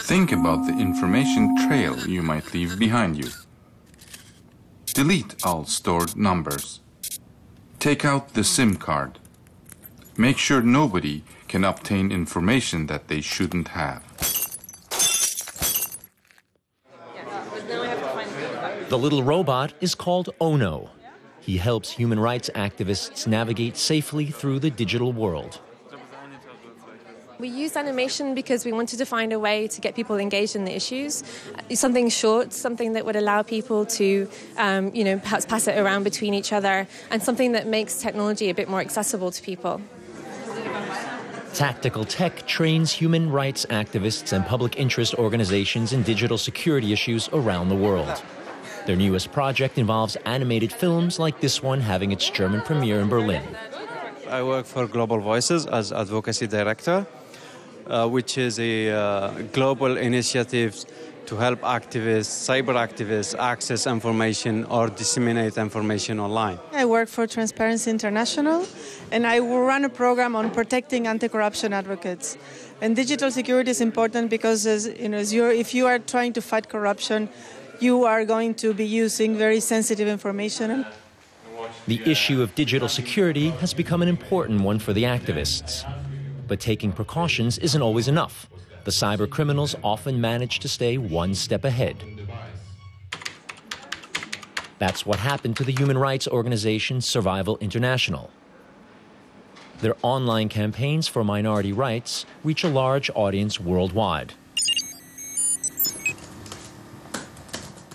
Think about the information trail you might leave behind you. Delete all stored numbers. Take out the SIM card. Make sure nobody can obtain information that they shouldn't have. The little robot is called Ono. He helps human rights activists navigate safely through the digital world. We used animation because we wanted to find a way to get people engaged in the issues. Something short, something that would allow people to, perhaps pass it around between each other, and something that makes technology a bit more accessible to people. Tactical Tech trains human rights activists and public interest organizations in digital security issues around the world. Their newest project involves animated films like this one having its German premiere in Berlin. I work for Global Voices as advocacy director, which is a global initiative to help activists, cyber activists, access information or disseminate information online. I work for Transparency International, and I run a program on protecting anti-corruption advocates. And digital security is important because, if you are trying to fight corruption, you are going to be using very sensitive information. The issue of digital security has become an important one for the activists. But taking precautions isn't always enough. The cyber criminals often manage to stay one step ahead. That's what happened to the human rights organization Survival International. Their online campaigns for minority rights reach a large audience worldwide.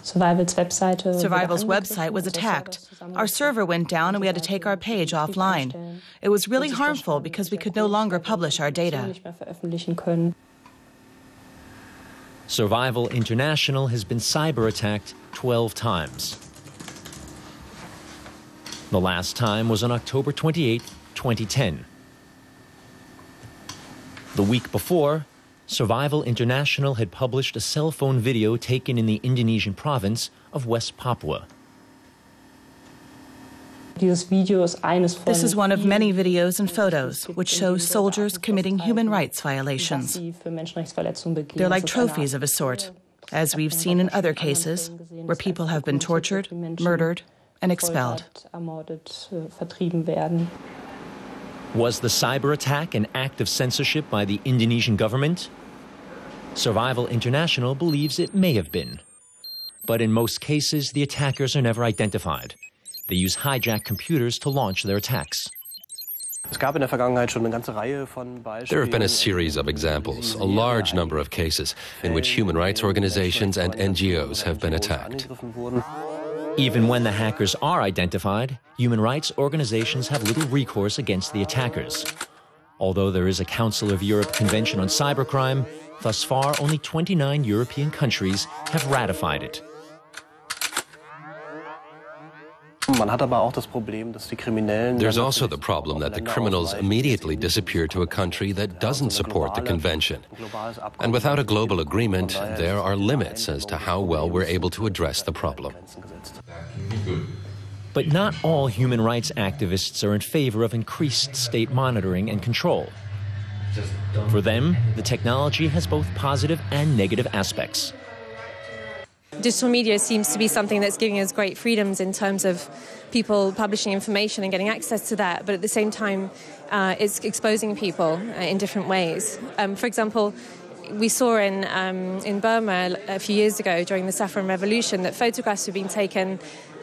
Survival's website was attacked. Our server went down and we had to take our page offline. It was really harmful because we could no longer publish our data. Survival International has been cyber-attacked 12 times. The last time was on October 28, 2010. The week before, Survival International had published a cell phone video taken in the Indonesian province of West Papua. This is one of many videos and photos which show soldiers committing human rights violations. They're like trophies of a sort, as we've seen in other cases where people have been tortured, murdered, and expelled. Was the cyber attack an act of censorship by the Indonesian government? Survival International believes it may have been. But in most cases, the attackers are never identified. They use hijacked computers to launch their attacks. There have been a series of examples, a large number of cases in which human rights organizations and NGOs have been attacked. Even when the hackers are identified, human rights organizations have little recourse against the attackers. Although there is a Council of Europe Convention on Cybercrime, thus far only 29 European countries have ratified it. There's also the problem that the criminals immediately disappear to a country that doesn't support the convention. And without a global agreement, there are limits as to how well we're able to address the problem. But not all human rights activists are in favor of increased state monitoring and control. For them, the technology has both positive and negative aspects. Digital media seems to be something that's giving us great freedoms in terms of people publishing information and getting access to that, but at the same time, it's exposing people in different ways. For example, we saw in Burma a few years ago during the Saffron Revolution that photographs were being taken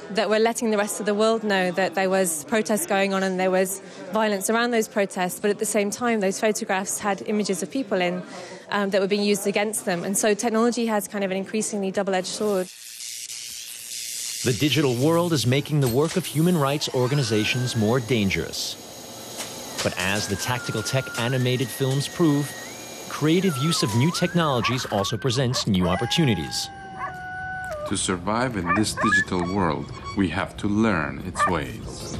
that were letting the rest of the world know that there was protests going on and there was violence around those protests, but at the same time those photographs had images of people in that were being used against them. And so technology has kind of an increasingly double-edged sword. The digital world is making the work of human rights organizations more dangerous. But as the Tactical Tech animated films prove, creative use of new technologies also presents new opportunities. To survive in this digital world, we have to learn its ways.